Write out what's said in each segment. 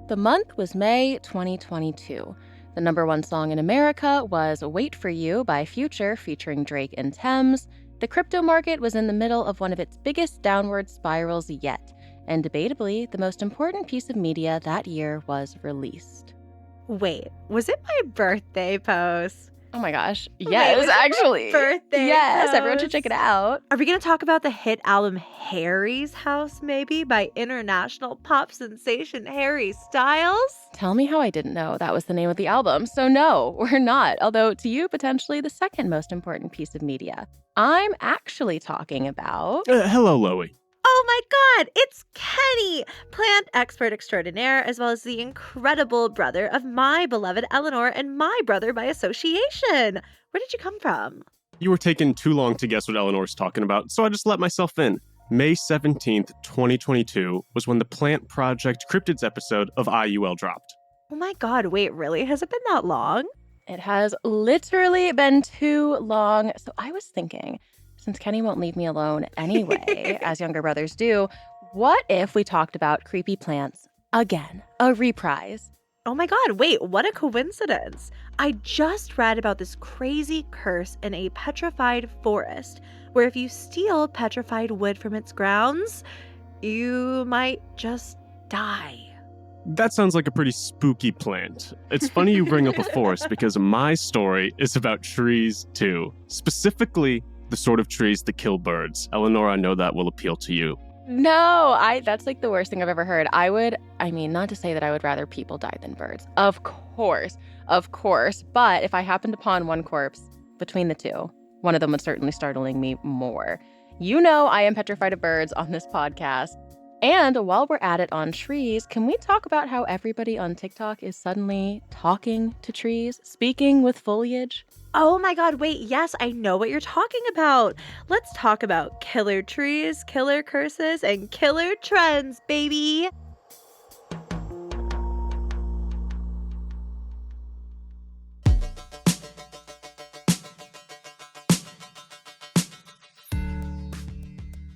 The month was May 2022. The number one song in America was Wait For You by Future featuring Drake and Thames. The crypto market was in the middle of one of its biggest downward spirals yet, and debatably, the most important piece of media that year was released. Wait, was it my birthday post? Oh my gosh. Yes, actually. Birthday Yes, post. everyone should check it out. Are we going to talk about the hit album Harry's House, maybe, by international pop sensation Harry Styles? Tell me how I didn't know that was the name of the album. So no, we're not. Although to you, potentially the second most important piece of media. I'm actually talking about... Hello, Loey. Oh my God, it's Kenny, plant expert extraordinaire, as well as the incredible brother of my beloved Eleanor and my brother by association. Where did you come from? You were taking too long to guess what Eleanor's talking about, so I just let myself in. May 17th, 2022 was when the Plant Project Cryptids episode of IUL dropped. Oh my God, wait, really? Has it been that long? It has literally been too long. So I was thinking, since Kenny won't leave me alone anyway, as younger brothers do, what if we talked about creepy plants again? A reprise. Oh my God, wait, what a coincidence. I just read about this crazy curse in a petrified forest, where if you steal petrified wood from its grounds, you might just die. That sounds like a pretty spooky plant. It's funny you bring up a forest because my story is about trees too. Specifically, the sort of trees that kill birds. Eleanor, I know that will appeal to you. No, that's like the worst thing I've ever heard. Not to say that I would rather people die than birds. Of course. But if I happened upon one corpse between the two, one of them would certainly startling me more. You know I am petrified of birds on this podcast. And while we're at it on trees, can we talk about how everybody on TikTok is suddenly talking to trees, speaking with foliage? Oh my God, wait, yes, I know what you're talking about. Let's talk about killer trees, killer curses, and killer trends, baby.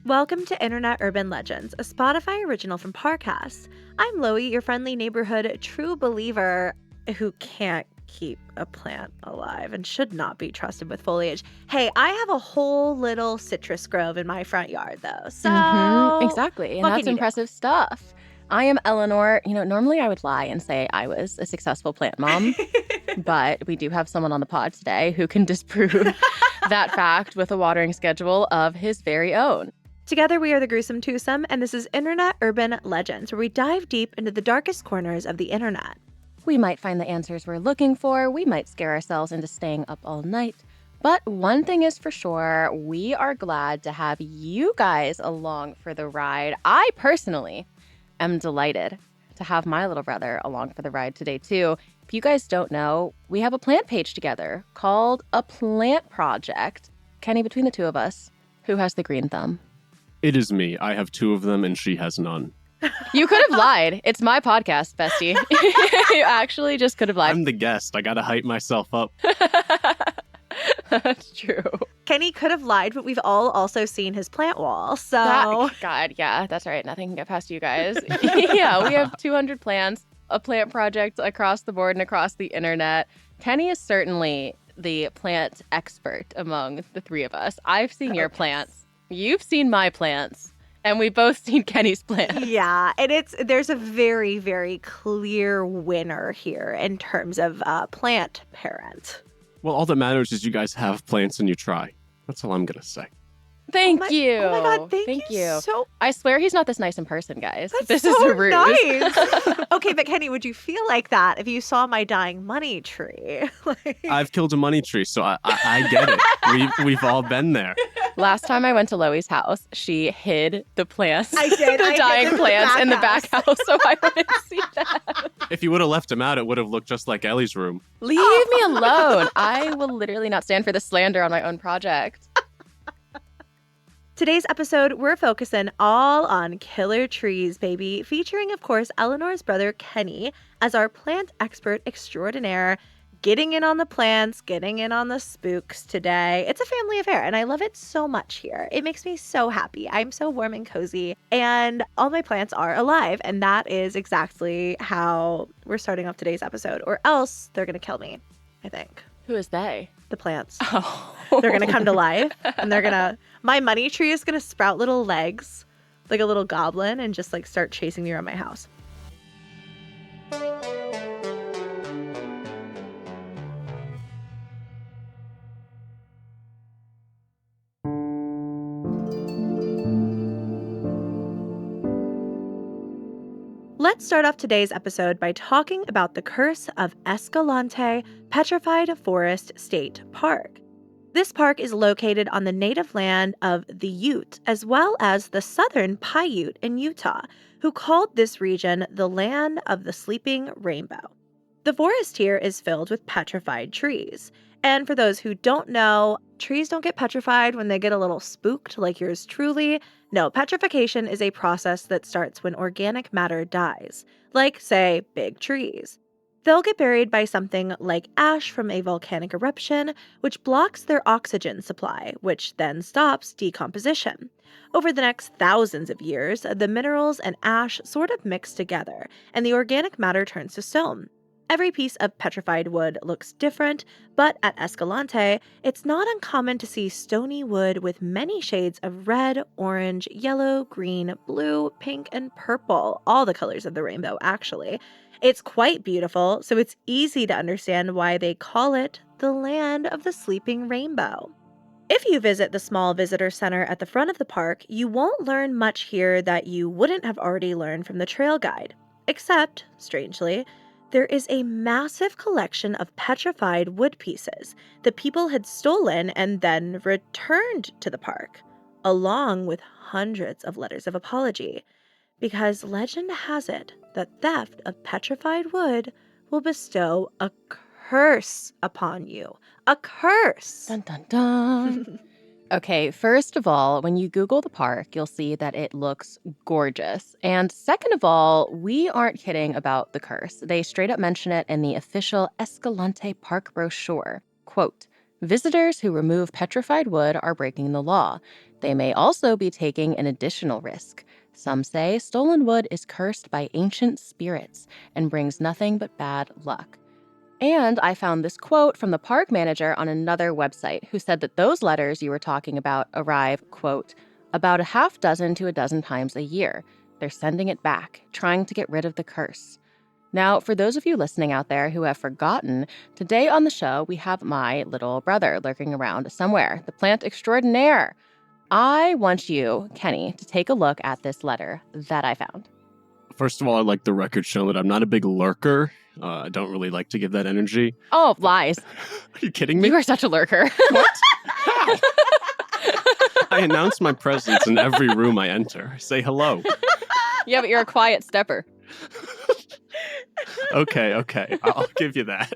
Welcome to Internet Urban Legends, a Spotify original from Parcast. I'm Loey, your friendly neighborhood true believer who can't keep a plant alive and should not be trusted with foliage. Hey, I have a whole little citrus grove in my front yard, though. So exactly, and that's impressive stuff. I am Eleanor. Normally I would lie and say I was a successful plant mom, but we do have someone on the pod today who can disprove that fact with a watering schedule of his very own. Together, we are the Gruesome Twosome, and this is Internet Urban Legends, where we dive deep into the darkest corners of the internet. We might find the answers we're looking for, we might scare ourselves into staying up all night, but one thing is for sure, we are glad to have you guys along for the ride. I personally am delighted to have my little brother along for the ride today, too. If you guys don't know, we have a plant page together called A Plant Project. Kenny, between the two of us, who has the green thumb? It is me. I have two of them and she has none. You could have lied. It's my podcast, bestie. You actually just could have lied. I'm the guest. I gotta hype myself up. That's true. Kenny could have lied, but we've all also seen his plant wall, so... God, yeah, that's right. Nothing can get past you guys. Yeah, we have 200 plants, a plant project across the board and across the internet. Kenny is certainly the plant expert among the three of us. I've seen your plants. You've seen my plants, and we've both seen Kenny's plants. Yeah, and there's a very, very clear winner here in terms of plant parent. Well, all that matters is you guys have plants and you try. That's all I'm gonna say. Thank you. Oh my God, thank you. So I swear he's not this nice in person, guys. This is so a ruse. Nice. Okay, but Kenny, would you feel like that if you saw my dying money tree? I've killed a money tree, so I get it. We've all been there. Last time I went to Loey's house, she hid the plants. I did. The dying plants in the back house, so I wouldn't see them. If you would have left them out, it would have looked just like Ellie's room. Leave me alone. I will literally not stand for the slander on my own project. Today's episode, we're focusing all on killer trees, baby, featuring, of course, Eleanor's brother, Kenny, as our plant expert extraordinaire. getting in on the plants, getting in on the spooks today. It's a family affair, and I love it so much here. It makes me so happy. I'm so warm and cozy, and all my plants are alive, and that is exactly how we're starting off today's episode, or else they're going to kill me, I think. Who is they? The plants. Oh. They're going to come to life, and my money tree is going to sprout little legs like a little goblin and just like start chasing me around my house. Let's start off today's episode by talking about the curse of Escalante Petrified Forest State Park. This park is located on the native land of the Ute, as well as the southern Paiute in Utah, who called this region the land of the sleeping rainbow. The forest here is filled with petrified trees. And for those who don't know, trees don't get petrified when they get a little spooked like yours truly. No, petrification is a process that starts when organic matter dies, like, say, big trees. They'll get buried by something like ash from a volcanic eruption, which blocks their oxygen supply, which then stops decomposition. Over the next thousands of years, the minerals and ash sort of mix together, and the organic matter turns to stone. Every piece of petrified wood looks different, but at Escalante, it's not uncommon to see stony wood with many shades of red, orange, yellow, green, blue, pink, and purple, all the colors of the rainbow, actually. It's quite beautiful, so it's easy to understand why they call it the land of the sleeping rainbow. If you visit the small visitor center at the front of the park, you won't learn much here that you wouldn't have already learned from the trail guide. Except, strangely, there is a massive collection of petrified wood pieces that people had stolen and then returned to the park, along with hundreds of letters of apology, because legend has it that theft of petrified wood will bestow a curse upon you. A curse! Dun, dun, dun. Okay, first of all, when you Google the park, you'll see that it looks gorgeous. And second of all, we aren't kidding about the curse. They straight up mention it in the official Escalante Park brochure. Quote, visitors who remove petrified wood are breaking the law. They may also be taking an additional risk. Some say stolen wood is cursed by ancient spirits and brings nothing but bad luck. And I found this quote from the park manager on another website who said that those letters you were talking about arrive, quote, about a half dozen to a dozen times a year. They're sending it back, trying to get rid of the curse. Now, for those of you listening out there who have forgotten, today on the show we have my little brother lurking around somewhere, the plant extraordinaire. I want you, Kenny, to take a look at this letter that I found. First of all, I'd like the record show that I'm not a big lurker. I don't really like to give that energy. Oh, lies. Are you kidding me? You are such a lurker. What? How? I announce my presence in every room I enter. I say hello. Yeah, but you're a quiet stepper. Okay. I'll give you that.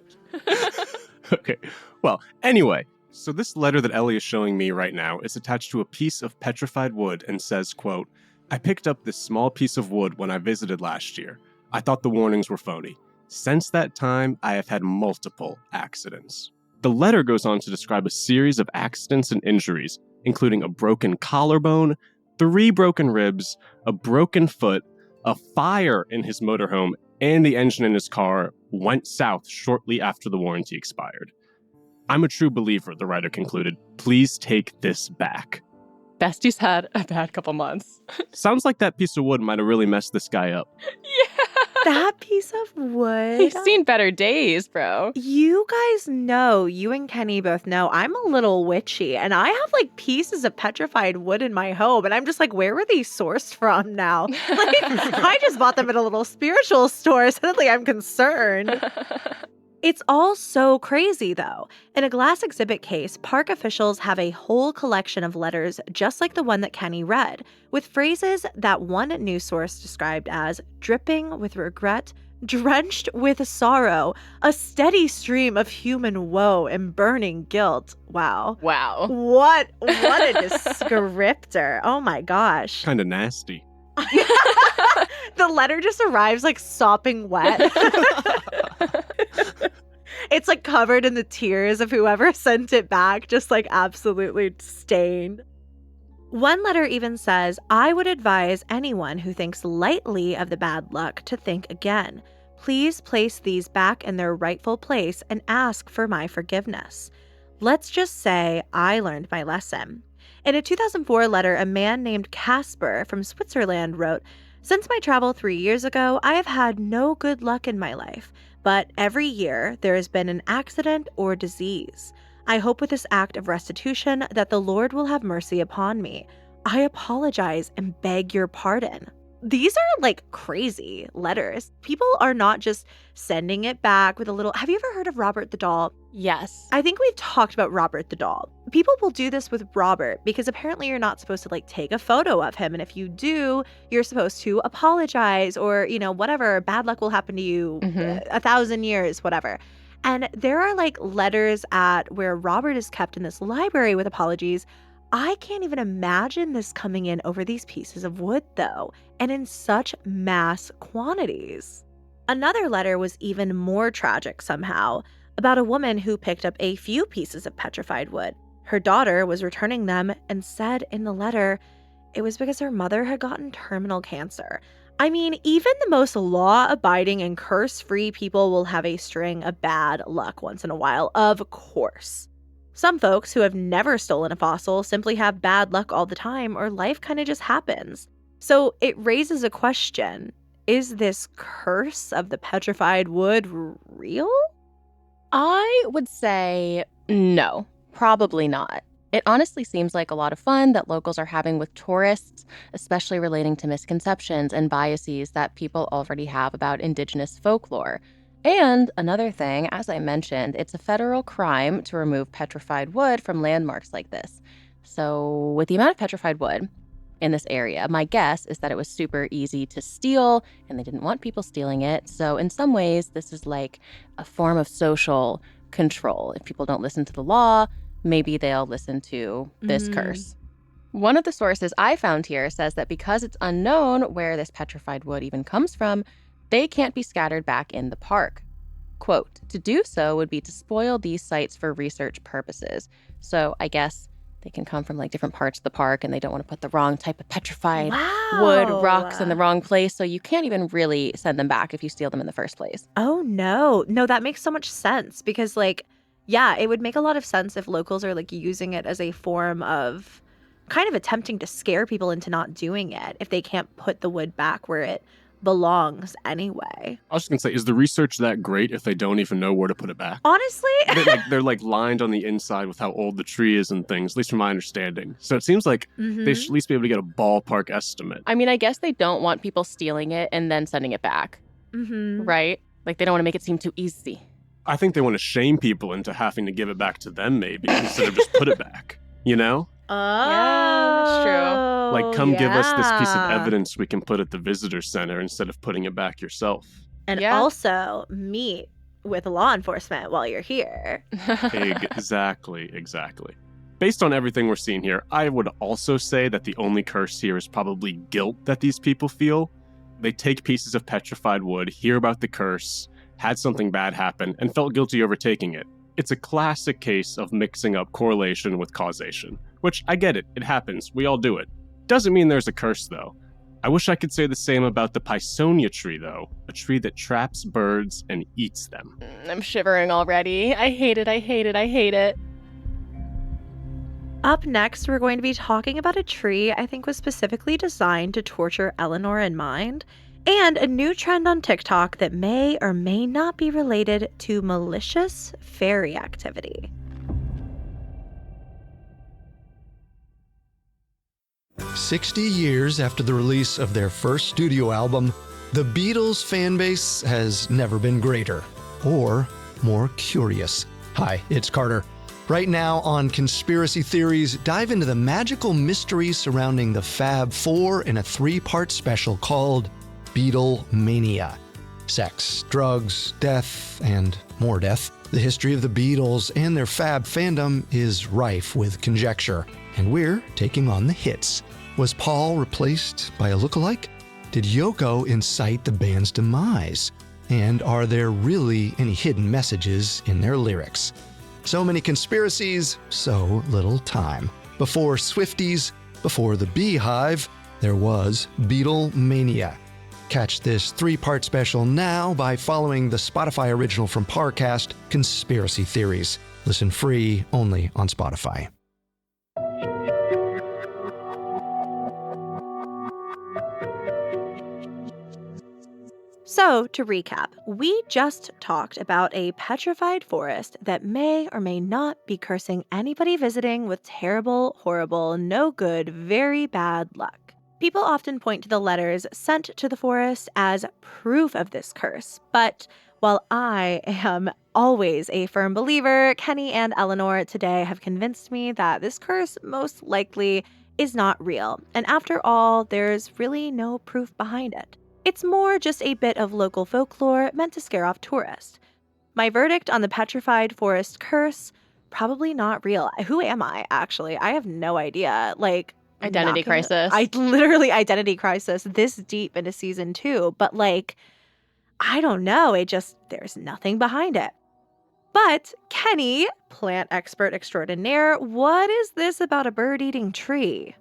Okay. Well, anyway, so this letter that Ellie is showing me right now is attached to a piece of petrified wood and says, quote, I picked up this small piece of wood when I visited last year. I thought the warnings were phony. Since that time, I have had multiple accidents. The letter goes on to describe a series of accidents and injuries, including a broken collarbone, 3 broken ribs, a broken foot, a fire in his motorhome, and the engine in his car went south shortly after the warranty expired. I'm a true believer, the writer concluded. Please take this back. Bestie's had a bad couple months. Sounds like that piece of wood might have really messed this guy up. Yeah. That piece of wood. He's seen better days, bro. You guys know, you and Kenny both know, I'm a little witchy, and I have like pieces of petrified wood in my home, and I'm just like, where were these sourced from now? Like, I just bought them at a little spiritual store. Suddenly I'm concerned. It's all so crazy, though. In a glass exhibit case, park officials have a whole collection of letters just like the one that Kenny read, with phrases that one news source described as dripping with regret, drenched with sorrow, a steady stream of human woe and burning guilt. Wow. What a descriptor. Oh my gosh. Kind of nasty. The letter just arrives like sopping wet. It's like covered in the tears of whoever sent it back, just like absolutely stained. One letter even says, I would advise anyone who thinks lightly of the bad luck to think again. Please place these back in their rightful place and ask for my forgiveness. Let's just say I learned my lesson. In a 2004 letter, a man named Casper from Switzerland wrote, since my travel 3 years ago, I have had no good luck in my life, but every year there has been an accident or disease. I hope with this act of restitution that the Lord will have mercy upon me. I apologize and beg your pardon. These are like crazy letters. People are not just sending it back with a little. Have you ever heard of Robert the Doll? Yes. I think we've talked about Robert the Doll. People will do this with Robert because apparently you're not supposed to like take a photo of him. And if you do, you're supposed to apologize or, whatever, bad luck will happen to you 1,000 years, whatever. And there are like letters at where Robert is kept in this library with apologies. I can't even imagine this coming in over these pieces of wood, though, and in such mass quantities. Another letter was even more tragic somehow, about a woman who picked up a few pieces of petrified wood. Her daughter was returning them and said in the letter it was because her mother had gotten terminal cancer. I mean, even the most law-abiding and curse-free people will have a string of bad luck once in a while, of course. Some folks who have never stolen a fossil simply have bad luck all the time, or life kind of just happens. So it raises a question. Is this curse of the petrified wood real? I would say no, probably not. It honestly seems like a lot of fun that locals are having with tourists, especially relating to misconceptions and biases that people already have about Indigenous folklore. And another thing, as I mentioned, it's a federal crime to remove petrified wood from landmarks like this. So with the amount of petrified wood in this area, my guess is that it was super easy to steal and they didn't want people stealing it. So in some ways, this is like a form of social control. If people don't listen to the law, maybe they'll listen to this curse. One of the sources I found here says that because it's unknown where this petrified wood even comes from, they can't be scattered back in the park. Quote, to do so would be to spoil these sites for research purposes. So I guess they can come from like different parts of the park and they don't want to put the wrong type of petrified wood, rocks in the wrong place. So you can't even really send them back if you steal them in the first place. Oh, no. No, that makes so much sense because it would make a lot of sense if locals are like using it as a form of kind of attempting to scare people into not doing it if they can't put the wood back where it belongs anyway. I was just going to say, is the research that great if they don't even know where to put it back? Honestly? they're lined on the inside with how old the tree is and things, at least from my understanding. So it seems like they should at least be able to get a ballpark estimate. I mean, I guess they don't want people stealing it and then sending it back, right? Like they don't want to make it seem too easy. I think they want to shame people into having to give it back to them maybe instead of just put it back, Oh, yeah, that's true. Like, come give us this piece of evidence we can put at the visitor center instead of putting it back yourself. And also meet with law enforcement while you're here. Exactly. Based on everything we're seeing here, I would also say that the only curse here is probably guilt that these people feel. They take pieces of petrified wood, hear about the curse, had something bad happen, and felt guilty over taking it. It's a classic case of mixing up correlation with causation, which I get it happens, we all do it. Doesn't mean there's a curse though. I wish I could say the same about the Pisonia tree though, a tree that traps birds and eats them. I'm shivering already. I hate it. Up next, we're going to be talking about a tree I think was specifically designed to torture Eleanor in mind, and a new trend on TikTok that may or may not be related to malicious fairy activity. "60 years after the release of their first studio album, the Beatles fan base has never been greater or more curious. Hi, it's Carter. Right now on Conspiracy Theories, dive into the magical mystery surrounding the Fab Four in a 3-part special called Beatlemania. Sex, drugs, death, and more death. The history of the Beatles and their Fab fandom is rife with conjecture, and we're taking on the hits. Was Paul replaced by a lookalike? Did Yoko incite the band's demise? And are there really any hidden messages in their lyrics? So many conspiracies, so little time. Before Swifties, before the Beehive, there was Beatlemania. Catch this 3-part special now by following the Spotify original from Parcast, Conspiracy Theories. Listen free only on Spotify. So, to recap, we just talked about a petrified forest that may or may not be cursing anybody visiting with terrible, horrible, no good, very bad luck. People often point to the letters sent to the forest as proof of this curse, but while I am always a firm believer, Kenny and Eleanor today have convinced me that this curse most likely is not real, and after all, there's really no proof behind it. It's more just a bit of local folklore meant to scare off tourists. My verdict on the petrified forest curse, probably not real. Who am I, actually? I have no idea. Identity crisis. Literally identity crisis this deep into season 2. But I don't know. There's nothing behind it. But Kenny, plant expert extraordinaire, what is this about a bird-eating tree?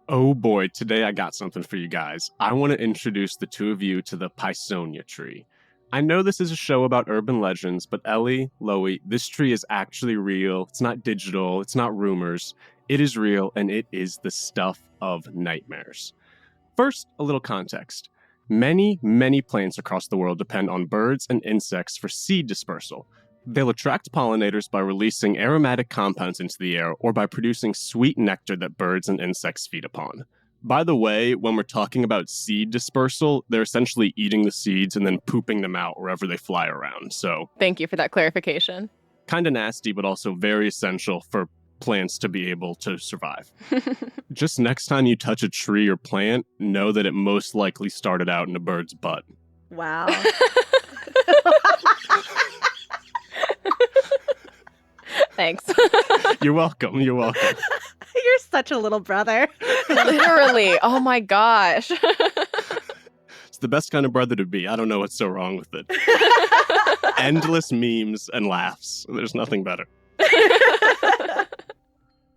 Oh boy, today I got something for you guys. I want to introduce the two of you to the Pisonia tree. I know this is a show about urban legends, but Ellie, Loey, this tree is actually real. It's not digital. It's not rumors. It is real, and it is the stuff of nightmares. First, a little context. Many, many plants across the world depend on birds and insects for seed dispersal. They'll attract pollinators by releasing aromatic compounds into the air or by producing sweet nectar that birds and insects feed upon. By the way, when we're talking about seed dispersal, they're essentially eating the seeds and then pooping them out wherever they fly around. So, Thank you for that clarification. kind of nasty, but also very essential for plants to be able to survive. Just next time you touch a tree or plant, know that it most likely started out in a bird's butt. Wow. Thanks. You're welcome. You're welcome. You're such a little brother. Literally. Oh my gosh. It's the best kind of brother to be. I don't know what's so wrong with it. Endless memes and laughs. There's nothing better.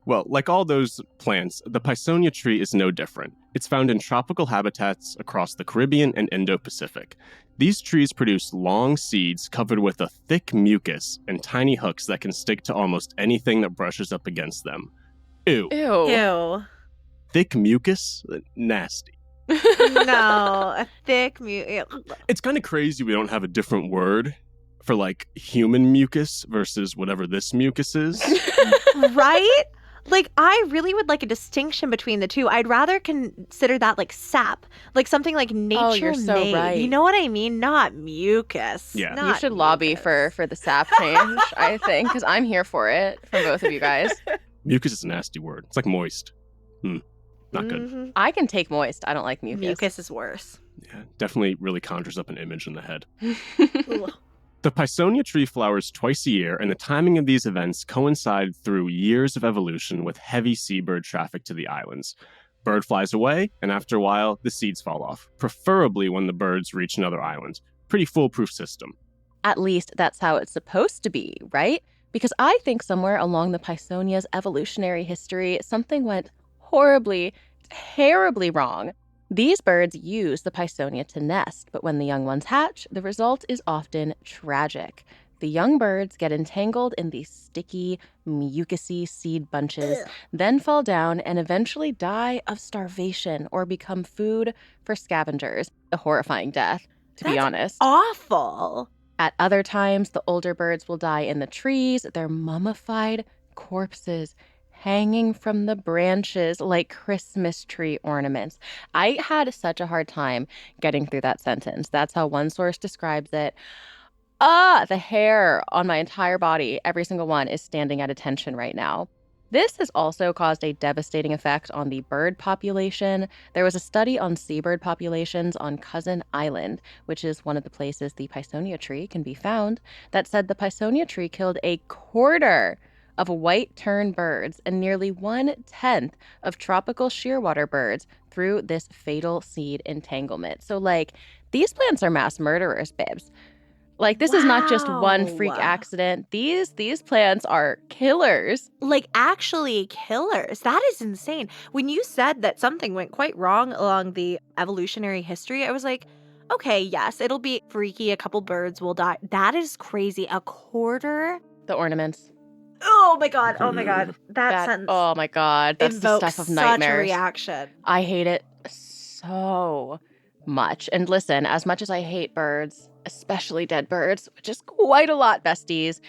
Well, like all those plants, the Pisonia tree is no different. It's found in tropical habitats across the Caribbean and Indo-Pacific. These trees produce long seeds covered with a thick mucus and tiny hooks that can stick to almost anything that brushes up against them. Ew. Ew. Ew. Thick mucus? Nasty. No, a thick It's kind of crazy we don't have a different word for human mucus versus whatever this mucus is. Right? I really would like a distinction between the two. I'd rather consider that sap, something nature Oh, you're so made. right. You know what I mean? Not mucus. Yeah. Not You should lobby mucus. for the sap change, I think, because I'm here for it from both of you guys. Mucus is a nasty word. It's like moist. Not good. Mhm. I can take moist. I don't like mucus. Mucus is worse. Yeah, definitely really conjures up an image in the head. Ugh. The Pisonia tree flowers twice a year, and the timing of these events coincide through years of evolution with heavy seabird traffic to the islands. Bird flies away, and after a while, the seeds fall off, preferably when the birds reach another island. Pretty foolproof system. At least that's how it's supposed to be, right? Because I think somewhere along the Pisonia's evolutionary history, something went horribly, terribly wrong. These birds use the Pisonia to nest, but when the young ones hatch, the result is often tragic. The young birds get entangled in these sticky, mucousy seed bunches, then fall down and eventually die of starvation or become food for scavengers. A horrifying death, to be That's honest. Awful. At other times, the older birds will die in the trees, their mummified corpses hanging from the branches like Christmas tree ornaments. I had such a hard time getting through that sentence. That's how one source describes it. The hair on my entire body, every single one, is standing at attention right now. This has also caused a devastating effect on the bird population. There was a study on seabird populations on Cousin Island, which is one of the places the Pisonia tree can be found, that said the Pisonia tree killed a quarter of white tern birds and nearly 1/10 of tropical shearwater birds through this fatal seed entanglement. So these plants are mass murderers, babes. Like, this is not just one freak Wow. accident. These plants are killers. Like, actually killers. That is insane. When you said that something went quite wrong along the evolutionary history, I was like, okay, yes, it'll be freaky. A couple birds will die. That is crazy. A quarter? The ornaments. Oh my God. Oh my God. That sentence Oh my God. That's the invokes stuff of such a nightmares. reaction. I hate it so much. And listen, as much as I hate birds, especially dead birds, which is quite a lot, besties,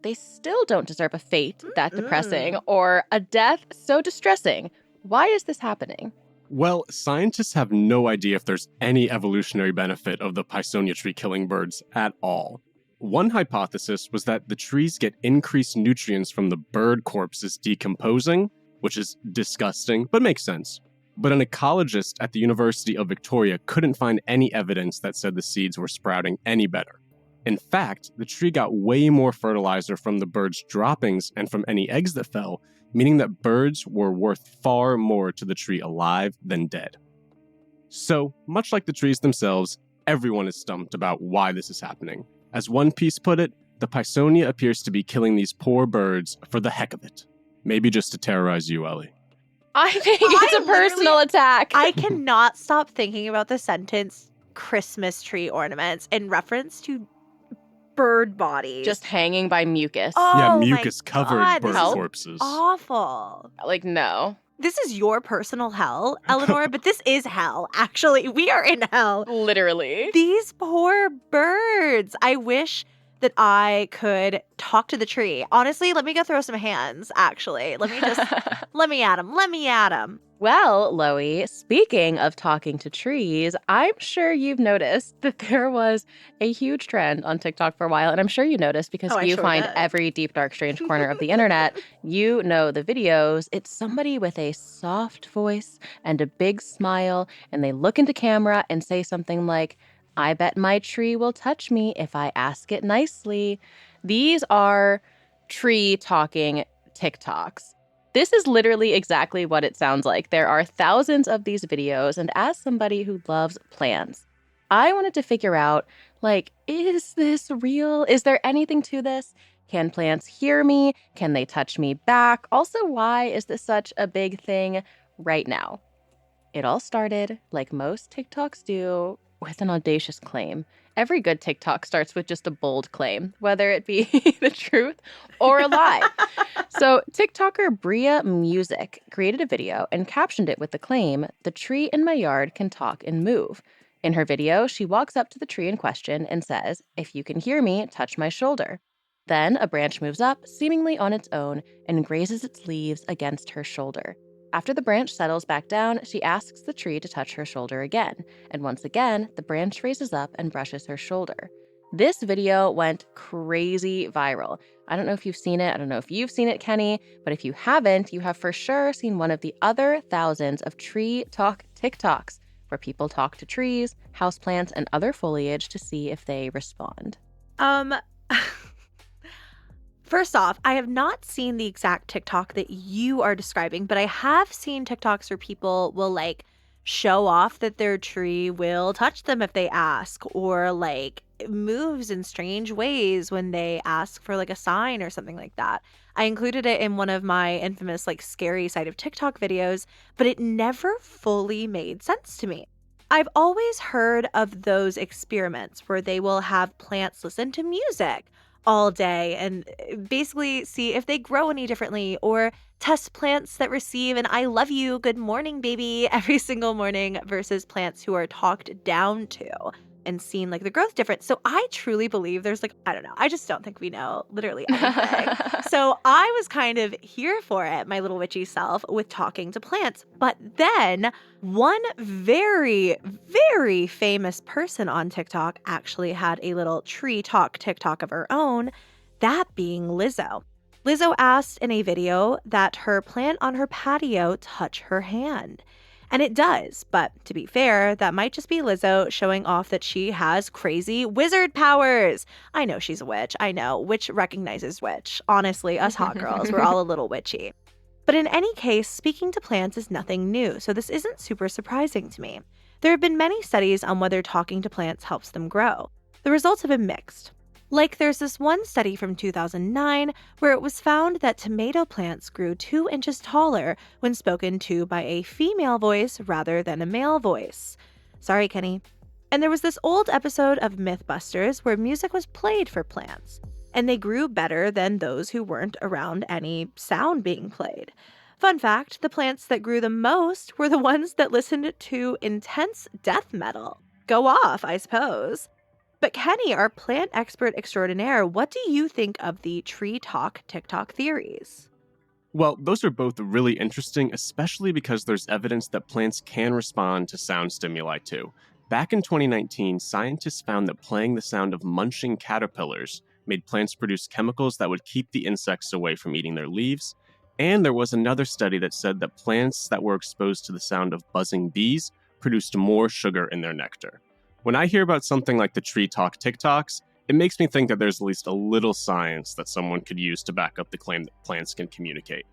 they still don't deserve a fate that depressing or a death so distressing. Why is this happening? Well, scientists have no idea if there's any evolutionary benefit of the Pisonia tree killing birds at all. One hypothesis was that the trees get increased nutrients from the bird corpses decomposing, which is disgusting, but makes sense. But an ecologist at the University of Victoria couldn't find any evidence that said the seeds were sprouting any better. In fact, the tree got way more fertilizer from the birds' droppings and from any eggs that fell, meaning that birds were worth far more to the tree alive than dead. So, much like the trees themselves, everyone is stumped about why this is happening. As one piece put it, the Pisonia appears to be killing these poor birds for the heck of it. Maybe just to terrorize you, Ellie. I think it's a personal attack. I cannot stop thinking about the sentence Christmas tree ornaments in reference to bird bodies. Just hanging by mucus. Yeah, Oh my mucus-covered God, bird this is corpses. awful. Like, no. This is your personal hell, Eleanor, but this is hell. Actually, we are in hell. Literally. These poor birds. I wish that I could talk to the tree. Honestly, let me go throw some hands, actually. Let me at him. Well, Loey, speaking of talking to trees, I'm sure you've noticed that there was a huge trend on TikTok for a while. And I'm sure you noticed because I you sure find did. every deep, dark, strange corner of the internet. You know the videos. It's somebody with a soft voice and a big smile. And they look into camera and say something like, "I bet my tree will touch me if I ask it nicely." These are tree talking TikToks. This is literally exactly what it sounds like. There are thousands of these videos, and as somebody who loves plants, I wanted to figure out, like, is this real? Is there anything to this? Can plants hear me? Can they touch me back? Also, why is this such a big thing right now? It all started, like most TikToks do, with an audacious claim. Every good TikTok starts with just a bold claim, whether it be the truth or a lie. So TikToker Bria Music created a video and captioned it with the claim, "The tree in my yard can talk and move." In her video, she walks up to the tree in question and says, "If you can hear me, touch my shoulder." Then a branch moves up, seemingly on its own, and grazes its leaves against her shoulder. After the branch settles back down, she asks the tree to touch her shoulder again, and once again, the branch raises up and brushes her shoulder. This video went crazy viral. I don't know if you've seen it. I don't know if you've seen it, Kenny, but if you haven't, you have for sure seen one of the other thousands of tree talk TikToks where people talk to trees, houseplants, and other foliage to see if they respond. First off, I have not seen the exact TikTok that you are describing, but I have seen TikToks where people will like show off that their tree will touch them if they ask, or like moves in strange ways when they ask for like a sign or something like that. I included it in one of my infamous like scary side of TikTok videos, but it never fully made sense to me. I've always heard of those experiments where they will have plants listen to music all day and basically see if they grow any differently, or test plants that receive an "I love you, good morning, baby" every single morning versus plants who are talked down to and seen like the growth difference. So I truly believe there's like, I don't know, I just don't think we know literally anything. So I was kind of here for it, my little witchy self, with talking to plants. But then one very, very famous person on TikTok actually had a little tree talk TikTok of her own, that being Lizzo. Lizzo asked in a video that her plant on her patio touch her hand. And it does, but to be fair, that might just be Lizzo showing off that she has crazy wizard powers. I know she's a witch. I know. Witch recognizes witch. Honestly, us hot girls, we're all a little witchy. But in any case, speaking to plants is nothing new, so this isn't super surprising to me. There have been many studies on whether talking to plants helps them grow. The results have been mixed. Like there's this one study from 2009 where it was found that tomato plants grew 2 inches taller when spoken to by a female voice rather than a male voice. Sorry, Kenny. And there was this old episode of Mythbusters where music was played for plants, and they grew better than those who weren't around any sound being played. Fun fact, the plants that grew the most were the ones that listened to intense death metal. Go off, I suppose. But Kenny, our plant expert extraordinaire, what do you think of the tree talk TikTok theories? Well, those are both really interesting, especially because there's evidence that plants can respond to sound stimuli too. Back in 2019, scientists found that playing the sound of munching caterpillars made plants produce chemicals that would keep the insects away from eating their leaves. And there was another study that said that plants that were exposed to the sound of buzzing bees produced more sugar in their nectar. When I hear about something like the tree talk TikToks, it makes me think that there's at least a little science that someone could use to back up the claim that plants can communicate.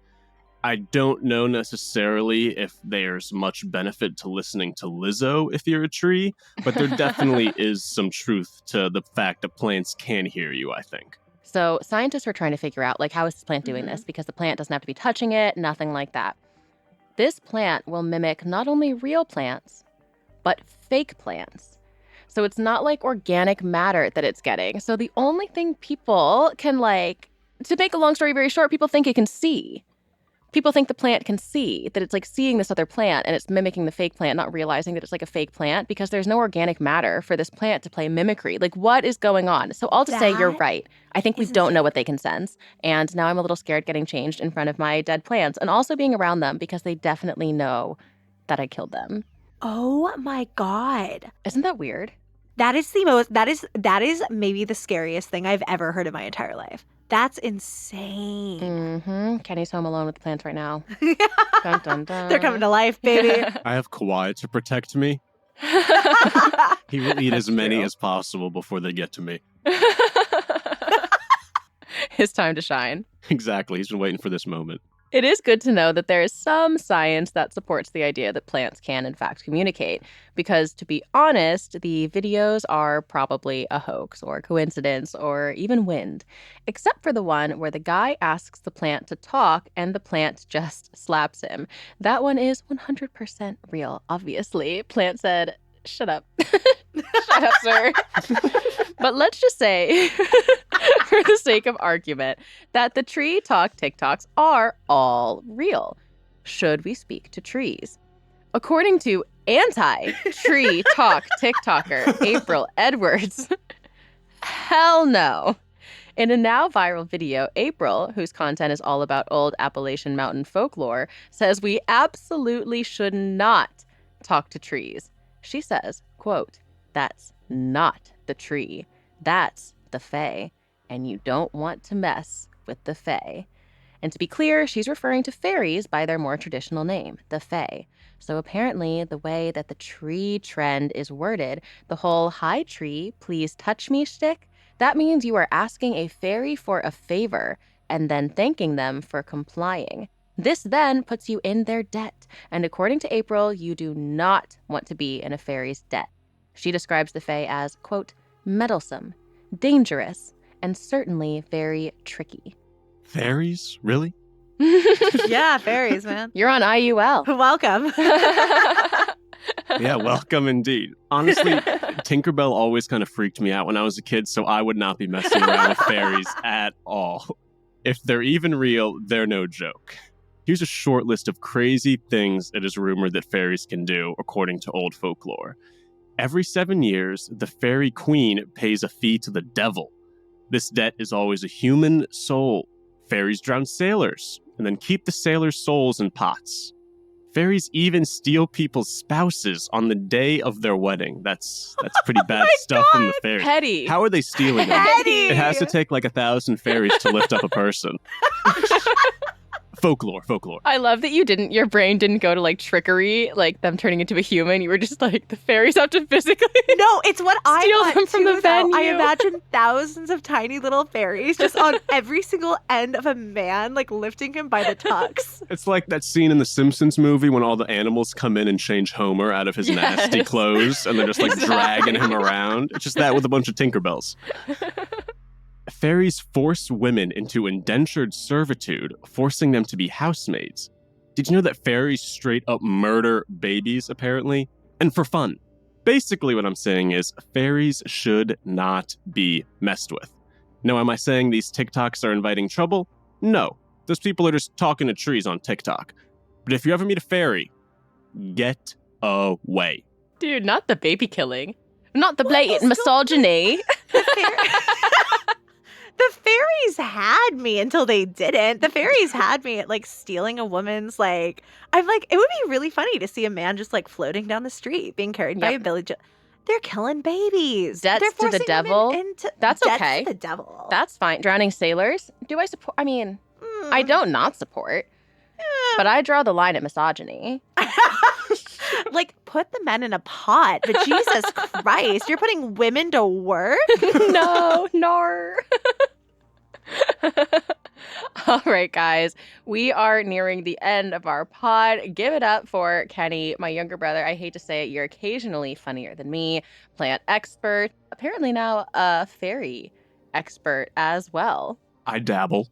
I don't know necessarily if there's much benefit to listening to Lizzo if you're a tree, but there definitely is some truth to the fact that plants can hear you, I think. So scientists were trying to figure out, how is this plant doing this? Because the plant doesn't have to be touching it, nothing like that. This plant will mimic not only real plants, but fake plants. So it's not like organic matter that it's getting. So the only thing people can to make a long story very short, people think it can see. People think the plant can see, that it's seeing this other plant and it's mimicking the fake plant, not realizing that it's a fake plant because there's no organic matter for this plant to play mimicry. What is going on? So all to say, you're right. I think we don't know what they can sense. And now I'm a little scared getting changed in front of my dead plants and also being around them because they definitely know that I killed them. Oh my God. Isn't that weird? That is maybe the scariest thing I've ever heard in my entire life. That's insane. Mm-hmm. Kenny's home alone with the plants right now. Dun, dun, dun. They're coming to life, baby. I have Kawhi to protect me. He will eat as many as possible before they get to me. His time to shine. Exactly. He's been waiting for this moment. It is good to know that there is some science that supports the idea that plants can, in fact, communicate. Because, to be honest, the videos are probably a hoax or coincidence or even wind. Except for the one where the guy asks the plant to talk and the plant just slaps him. That one is 100% real, obviously. Plant said, "Shut up." Shut up, sir. But let's just say, for the sake of argument, that the tree talk TikToks are all real. Should we speak to trees? According to anti-tree talk TikToker April Edwards, hell no. In a now viral video, April, whose content is all about old Appalachian mountain folklore, says we absolutely should not talk to trees. She says, quote, "That's not the tree. That's the fae. And you don't want to mess with the fae." And to be clear, she's referring to fairies by their more traditional name, the fae. So apparently, the way that the tree trend is worded, the whole "hi tree, please touch me" shtick, that means you are asking a fairy for a favor and then thanking them for complying. This then puts you in their debt. And according to April, you do not want to be in a fairy's debt. She describes the fae as, quote, "meddlesome, dangerous, and certainly very tricky." Fairies? Really? Yeah, fairies, man. You're on IUL. Welcome. Yeah, welcome indeed. Honestly, Tinkerbell always kind of freaked me out when I was a kid, so I would not be messing around with fairies at all. If they're even real, they're no joke. Here's a short list of crazy things it is rumored that fairies can do, according to old folklore. Every 7 years, the fairy queen pays a fee to the devil. This debt is always a human soul. Fairies drown sailors, and then keep the sailors' souls in pots. Fairies even steal people's spouses on the day of their wedding. That's pretty bad stuff from the fairies. Petty. How are they stealing them? Petty. It has to take 1,000 fairies to lift up a person. Folklore. I love that your brain didn't go to like trickery, like them turning into a human. You were just like, the fairies have to physically No, it's what I steal thought them from too, the though. I venue. imagine thousands of tiny little fairies just on every single end of a man, like lifting him by the tucks. It's like that scene in the Simpsons movie when all the animals come in and change Homer out of his nasty Yes. clothes and they're just like Exactly. dragging him around. It's just that with a bunch of Tinkerbells. Fairies force women into indentured servitude, forcing them to be housemaids. Did you know that fairies straight up murder babies, apparently? And for fun. Basically what I'm saying is fairies should not be messed with. Now, am I saying these TikToks are inviting trouble? No. Those people are just talking to trees on TikTok. But if you ever meet a fairy, get away. Dude, not the baby killing. Not the What blatant is misogyny. The fairies had me until they didn't. The fairies had me at like stealing a woman's like. I'm like, it would be really funny to see a man just like floating down the street, being carried by a village. They're killing babies. Debts They're to the forcing women devil. into That's debts okay. to the devil. That's fine. Drowning sailors? Do I support? I mean, I don't not support. But I draw the line at misogyny. Like, put the men in a pot. But Jesus Christ, you're putting women to work? No. All right, guys. We are nearing the end of our pod. Give it up for Kenny, my younger brother. I hate to say it, you're occasionally funnier than me. Plant expert. Apparently now a fairy expert as well. I dabble.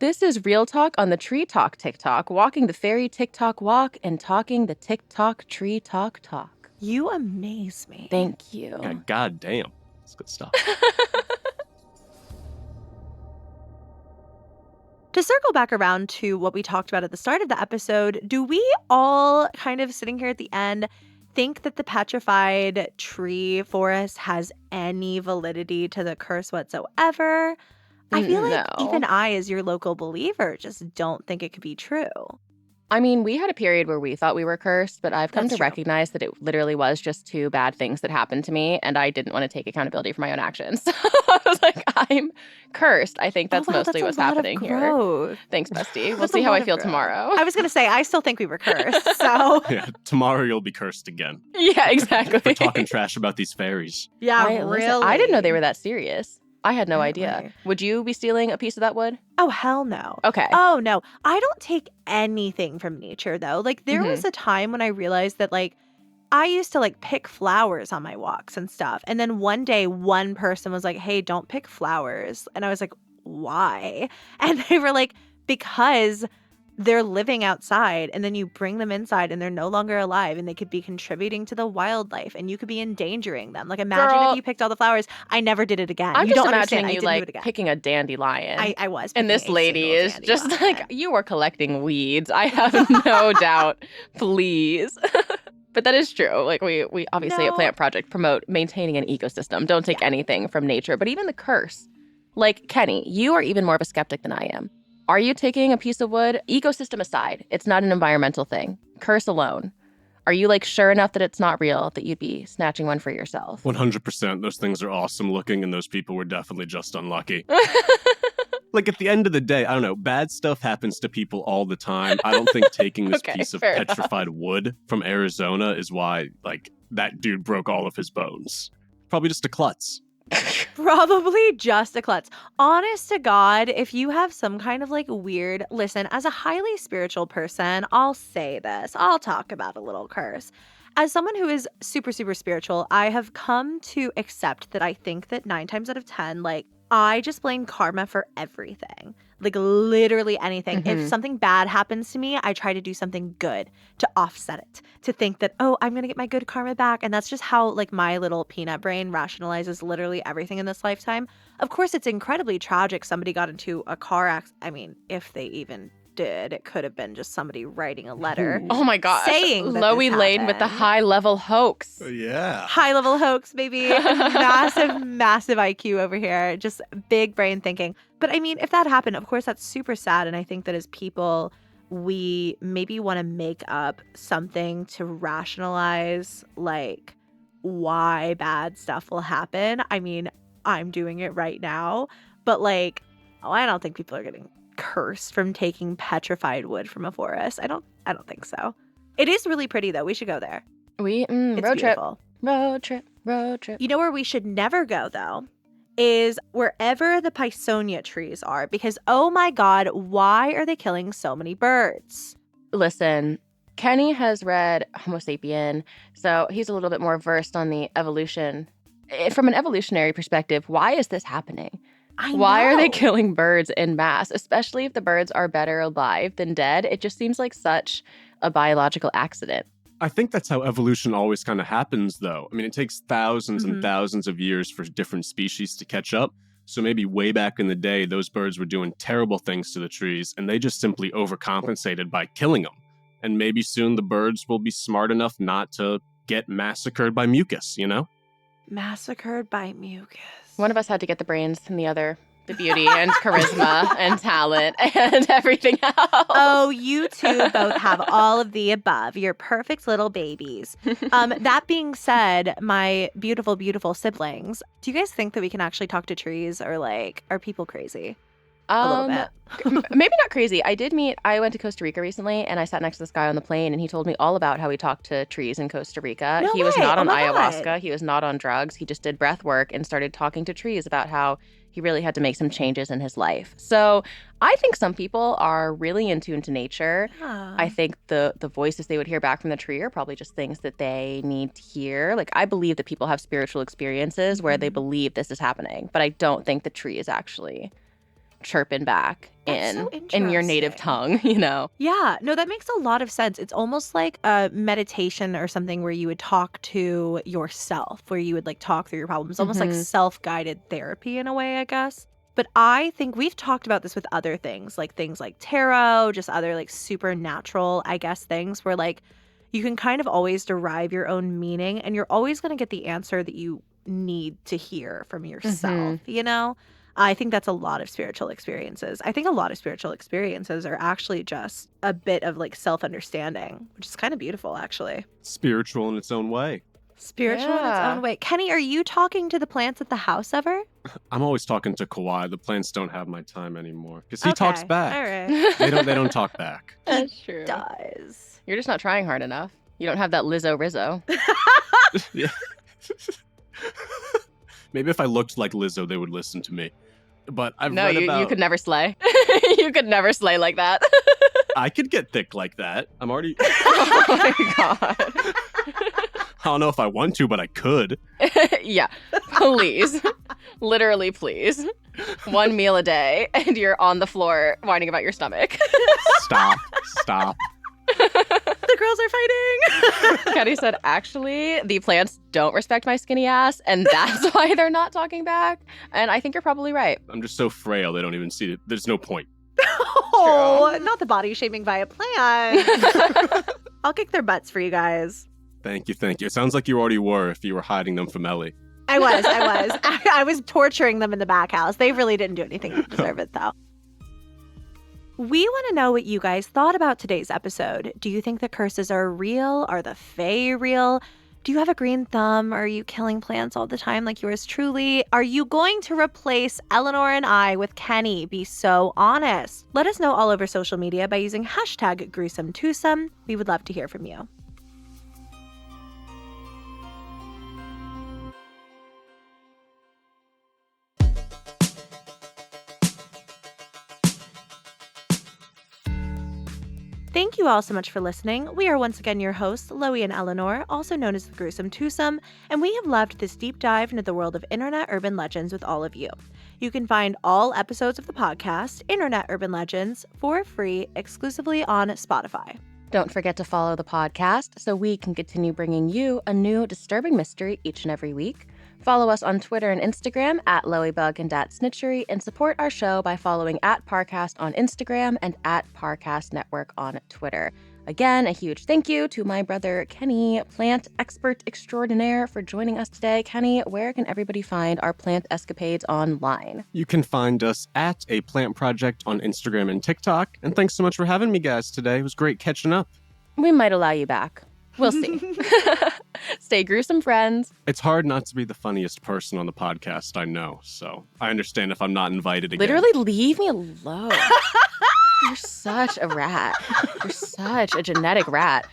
This is Real Talk on the Tree Talk TikTok, walking the fairy TikTok walk and talking the TikTok tree talk. You amaze me. Thank you. Yeah, God damn. That's good stuff. To circle back around to what we talked about at the start of the episode, do we all kind of sitting here at the end think that the petrified tree forest has any validity to the curse whatsoever? I feel like No. even I, as your local believer, just don't think it could be true. I mean, we had a period where we thought we were cursed, but I've come That's to true. recognize that it literally was just two bad things that happened to me, and I didn't want to take accountability for my own actions. So I was like, I'm cursed. I think that's Oh, wow, mostly a what's lot of happening here. growth. Thanks, bestie. We'll That's see a how lot I of feel growth. tomorrow. I was going to say, I still think we were cursed, so. Yeah, tomorrow you'll be cursed again Yeah, exactly. for talking trash about these fairies. Yeah, Listen, I didn't know they were that serious. I had no idea. Apparently. Would you be stealing a piece of that wood? Oh, hell no. Okay. Oh, no. I don't take anything from nature, though. Like, there was a time when I realized that, like, I used to, like, pick flowers on my walks and stuff. And then one day, one person was like, hey, don't pick flowers. And I was like, why? And they were like, because they're living outside and then you bring them inside and they're no longer alive and they could be contributing to the wildlife and you could be endangering them. Like, imagine Girl, if you picked all the flowers. I never did it again. I'm You just don't understand. imagining I you didn't do it like again. picking a dandelion. I was. And this picking a lady single is just dandelion. like, you are collecting weeds. I have no doubt. Please. But that is true. Like we obviously at No. Plant Project promote maintaining an ecosystem. Don't take anything from nature, but even the curse. Like Kenny, you are even more of a skeptic than I am. Are you taking a piece of wood? Ecosystem aside, it's not an environmental thing. Curse alone. Are you like sure enough that it's not real that you'd be snatching one for yourself? 100%. Those things are awesome looking, and those people were definitely just unlucky. Like, at the end of the day, I don't know, bad stuff happens to people all the time. I don't think taking this Okay, piece of fair enough. petrified wood from Arizona is why, like, that dude broke all of his bones. Probably just a klutz. Probably just a klutz. Honest to God, if you have some kind of like weird, listen, as a highly spiritual person, I'll say this. I'll talk about a little curse. As someone who is super, super spiritual, I have come to accept that I think that 9 times out of 10, like, I just blame karma for everything. Like, literally anything. If something bad happens to me, I try to do something good to offset it. To think that, oh, I'm going to get my good karma back. And that's just how, like, my little peanut brain rationalizes literally everything in this lifetime. Of course, it's incredibly tragic somebody got into a car accident. I mean, if they even did, it could have been just somebody writing a letter. Oh my gosh. Saying that Loey this Lane with the happened. high-level hoax. Yeah. High level hoax, baby. Massive, massive IQ over here. Just big brain thinking. But I mean, if that happened, of course, that's super sad. And I think that as people, we maybe want to make up something to rationalize, like, why bad stuff will happen. I mean, I'm doing it right now. But, like, Oh, I don't think people are getting cursed from taking petrified wood from a forest. I don't think so. It is really pretty though. We should go there. It's Road trip. beautiful. Road trip. You know where we should never go though? Is wherever the Pisonia trees are, because oh my God, why are they killing so many birds? Listen, Kenny has read Homo sapien, so he's a little bit more versed on the evolution. From an evolutionary perspective, why is this happening? Why are they killing birds en masse, especially if the birds are better alive than dead? It just seems like such a biological accident. I think that's how evolution always kind of happens, though. I mean, it takes thousands and thousands of years for different species to catch up. So maybe way back in the day, those birds were doing terrible things to the trees, and they just simply overcompensated by killing them. And maybe soon the birds will be smart enough not to get massacred by mucus, you know? Massacred by mucus. One of us had to get the brains and the other the beauty and charisma and talent and everything else. Oh, you two both have all of the above. You're perfect little babies. That being said, my beautiful, beautiful siblings, do you guys think that we can actually talk to trees, or like, are people crazy? A little bit. Maybe not crazy. I went to Costa Rica recently and I sat next to this guy on the plane and he told me all about how he talked to trees in Costa Rica. No He was way. not Oh on my ayahuasca. God. He was not on drugs. He just did breath work and started talking to trees about how he really had to make some changes in his life. So I think some people are really in tune to nature. Yeah. I think the voices they would hear back from the tree are probably just things that they need to hear. Like, I believe that people have spiritual experiences where they believe this is happening, but I don't think the tree is actually chirping back That's so in your native interesting. tongue, you know? Yeah, no, that makes a lot of sense. It's almost like a meditation or something where you would talk to yourself, where you would like talk through your problems, almost like self-guided therapy in a way, I guess. But I think we've talked about this with other things like tarot, just other like supernatural, I guess, things where like you can kind of always derive your own meaning and you're always going to get the answer that you need to hear from yourself, you know? I think that's a lot of spiritual experiences. I think a lot of spiritual experiences are actually just a bit of like self-understanding, which is kind of beautiful, actually. Spiritual in its own way. Spiritual in its Yeah. own way. Kenny, are you talking to the plants at the house ever? I'm always talking to Kawhi. The plants don't have my time anymore because he Okay, talks back. All right. They don't talk back. That's true. Does. You're just not trying hard enough. You don't have that Lizzo Rizzo. Yeah. Maybe if I looked like Lizzo, they would listen to me. But I've No, read you could never slay. You could never slay like that. I could get thick like that. I'm already. Oh my God. I don't know if I want to, but I could. Yeah, please. Literally, please. One meal a day, and you're on the floor whining about your stomach. Stop. The girls are fighting. Kenny said, actually, the plants don't respect my skinny ass, and that's why they're not talking back. And I think you're probably right. I'm just so frail, they don't even see it. There's no point. Oh, not the body shaming via plant. I'll kick their butts for you guys. Thank you. It sounds like you already were if you were hiding them from Ellie. I was. I was torturing them in the back house. They really didn't do anything to deserve it, though. We want to know what you guys thought about today's episode. Do you think the curses are real? Are the fae real? Do you have a green thumb? Are you killing plants all the time like yours truly? Are you going to replace Eleanor and I with Kenny? Be so honest. Let us know all over social media by using hashtag #GruesomeTwosome. We would love to hear from you. Thank you all so much for listening. We are once again your hosts, Loey and Eleanor, also known as the Gruesome Twosome, and we have loved this deep dive into the world of internet urban legends with all of you. You can find all episodes of the podcast, Internet Urban Legends, for free exclusively on Spotify. Don't forget to follow the podcast so we can continue bringing you a new disturbing mystery each and every week. Follow us on Twitter and Instagram at Loeybug and @Snitchery, and support our show by following @Parcast on Instagram and @Parcast Network on Twitter. Again, a huge thank you to my brother Kenny, plant expert extraordinaire, for joining us today. Kenny, where can everybody find our plant escapades online? You can find us at A Plant Project on Instagram and TikTok. And thanks so much for having me, guys, today. It was great catching up. We might allow you back. We'll see. Stay gruesome, friends. It's hard not to be the funniest person on the podcast, I know. So I understand if I'm not invited again. Literally, leave me alone. You're such a rat. You're such a genetic rat.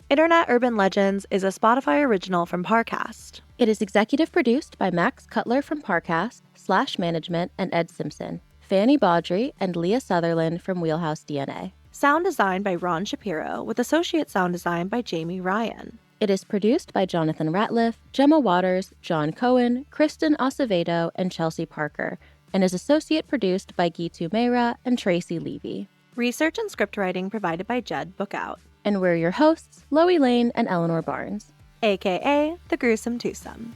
Internet Urban Legends is a Spotify original from Parcast. It is executive produced by Max Cutler from Parcast, /management, and Ed Simpson, Fanny Baudry, and Leah Sutherland from Wheelhouse DNA. Sound design by Ron Shapiro, with associate sound design by Jamie Ryan. It is produced by Jonathan Ratliff, Gemma Waters, John Cohen, Kristen Acevedo, and Chelsea Parker, and is associate produced by Gitu Meira and Tracy Levy. Research and script writing provided by Jed Bookout, And we're your hosts, Loey Lane and Eleanor Barnes. aka The Gruesome Twosome.